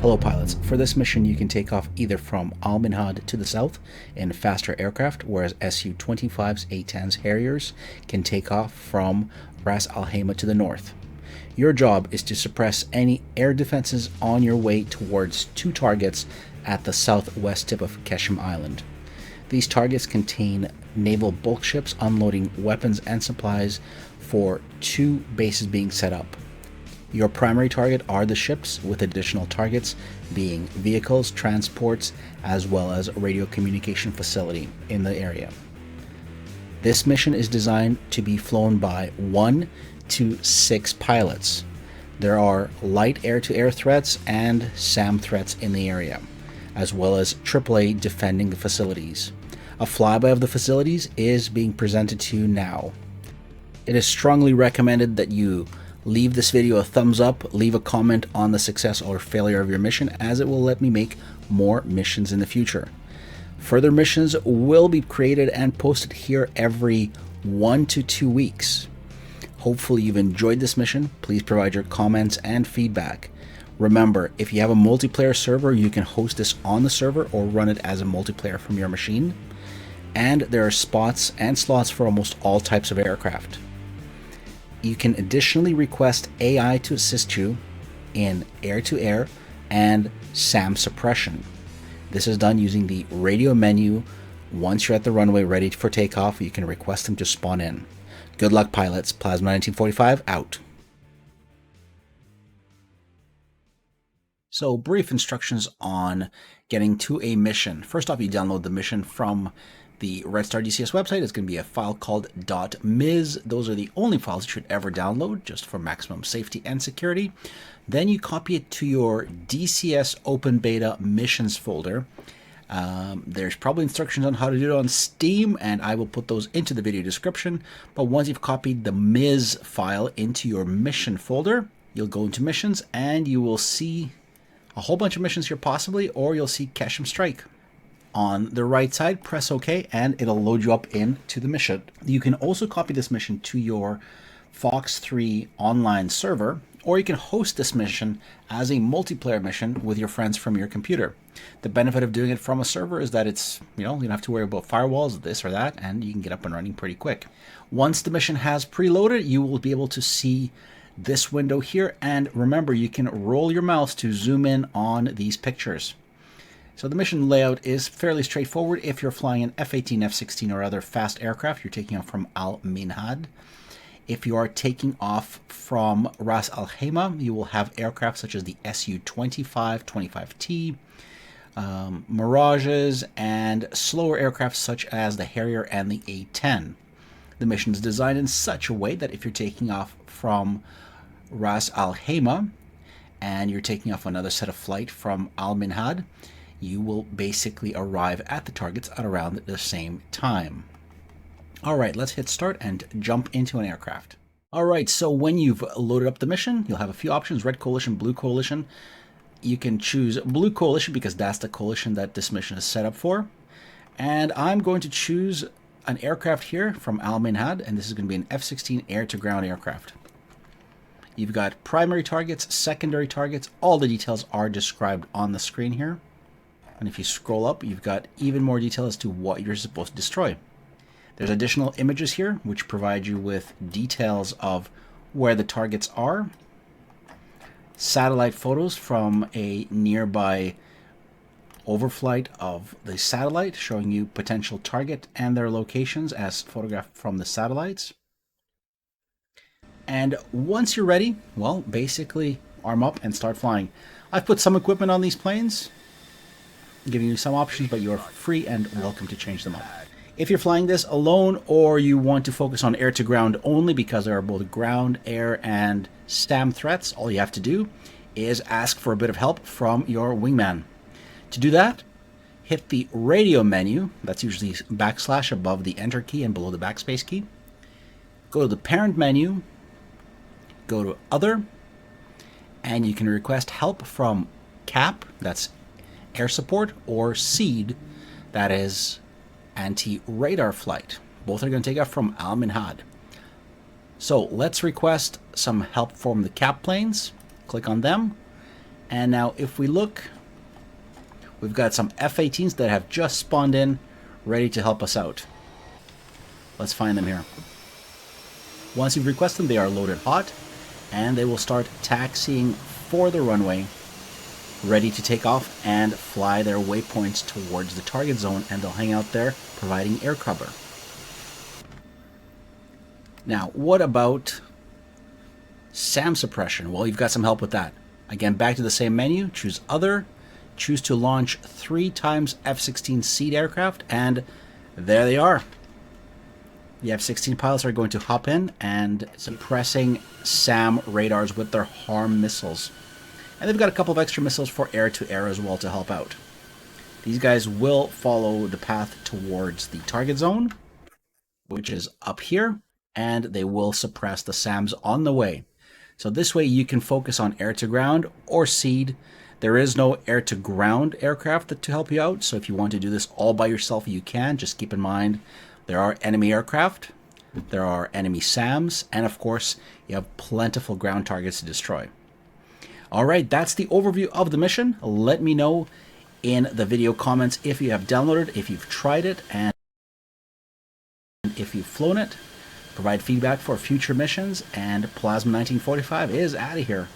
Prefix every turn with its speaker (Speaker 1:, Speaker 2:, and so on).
Speaker 1: Hello pilots, for this mission you can take off either from Al Minhad to the south in faster aircraft, whereas Su-25's A-10's Harriers can take off from Ras Al Khaimah to the north. Your job is to suppress any air defenses on your way towards two targets at the southwest tip of Keshem Island. These targets contain naval bulk ships unloading weapons and supplies for two bases being set up. Your primary target are the ships, with additional targets being vehicles, transports, as well as a radio communication facility in the area. This mission is designed to be flown by 1 to 6 pilots. There are light air-to-air threats and SAM threats in the area, as well as AAA defending the facilities. A flyby of the facilities is being presented to you now. It is strongly recommended that you leave this video a thumbs up, leave a comment on the success or failure of your mission, as it will let me make more missions in the future. Further missions will be created and posted here every 1 to 2 weeks. Hopefully you've enjoyed this mission. Please provide your comments and feedback. Remember, if you have a multiplayer server, you can host this on the server or run it as a multiplayer from your machine. And there are spots and slots for almost all types of aircraft. You can additionally request AI to assist you in air-to-air and SAM suppression. This is done using the radio menu. Once you're at the runway ready for takeoff, you can request them to spawn in. Good luck, pilots. Plasma 1945 out. So, brief instructions on getting to a mission. First off, you download the mission from the Red Star DCS website. It's going to be a file called .mis. Those are the only files you should ever download, just for maximum safety and security. Then you copy it to your DCS Open Beta Missions folder. There's probably instructions on how to do it on Steam, and I will put those into the video description. But once you've copied the mis file into your mission folder, you'll go into missions and you will see a whole bunch of missions here possibly, or you'll see Keshem Strike. On the right side, press OK, and it'll load you up into the mission. You can also copy this mission to your Fox 3 online server, or you can host this mission as a multiplayer mission with your friends from your computer. The benefit of doing it from a server is that it's, you don't have to worry about firewalls, this or that, and you can get up and running pretty quick. Once the mission has preloaded, you will be able to see this window here, and remember, you can roll your mouse to zoom in on these pictures. So the mission layout is fairly straightforward. If you're flying an F-18, F-16 or other fast aircraft, you're taking off from Al Minhad. If you are taking off from Ras Al Khaimah, you will have aircraft such as the Su-25, 25T, Mirages, and slower aircraft such as the Harrier and the A-10. The mission is designed in such a way that if you're taking off from Ras Al Khaimah and you're taking off another set of flight from Al Minhad, you will basically arrive at the targets at around the same time. Alright, let's hit start and jump into an aircraft. Alright, so when you've loaded up the mission, you'll have a few options: Red Coalition, Blue Coalition. You can choose Blue Coalition because that's the coalition that this mission is set up for. And I'm going to choose an aircraft here from Al Minhad, and this is going to be an F-16 air-to-ground aircraft. You've got primary targets, secondary targets. All the details are described on the screen here. And if you scroll up, you've got even more detail as to what you're supposed to destroy. There's additional images here which provide you with details of where the targets are. Satellite photos from a nearby overflight of the satellite showing you potential target and their locations as photographed from the satellites. And once you're ready, well, basically arm up and start flying. I've put some equipment on these planes, giving you some options, but you're free and welcome to change them up. If you're flying this alone, or you want to focus on air-to-ground only because there are both ground, air, and SAM threats, all you have to do is ask for a bit of help from your wingman. To do that, hit the radio menu. That's usually backslash above the enter key and below the backspace key. Go to the parent menu, go to other, and you can request help from CAP, that's air support, or SEED, that is anti-radar flight. Both are going to take off from Al Minhad. So let's request some help from the CAP planes. Click on them, And now if we look, we've got some F-18s that have just spawned in, ready to help us out. Let's find them here. Once you request them, they are loaded hot, and they will start taxiing for the runway, ready to take off and fly their waypoints towards the target zone, and they'll hang out there providing air cover. Now, what about SAM suppression? Well, you've got some help with that. Again, back to the same menu, choose Other, choose to launch 3 times F-16 seed aircraft, and there they are. The F-16 pilots are going to hop in and suppressing SAM radars with their HARM missiles. And they've got a couple of extra missiles for air-to-air as well to help out. These guys will follow the path towards the target zone, which is up here, and they will suppress the SAMs on the way. So this way you can focus on air-to-ground or seed. There is no air-to-ground aircraft to help you out, so if you want to do this all by yourself, you can. Just keep in mind there are enemy aircraft, there are enemy SAMs, and of course, you have plentiful ground targets to destroy. All right, that's the overview of the mission. Let me know in the video comments if you have downloaded, if you've tried it, and if you've flown it. Provide feedback for future missions, and Plasma 1945 is out of here.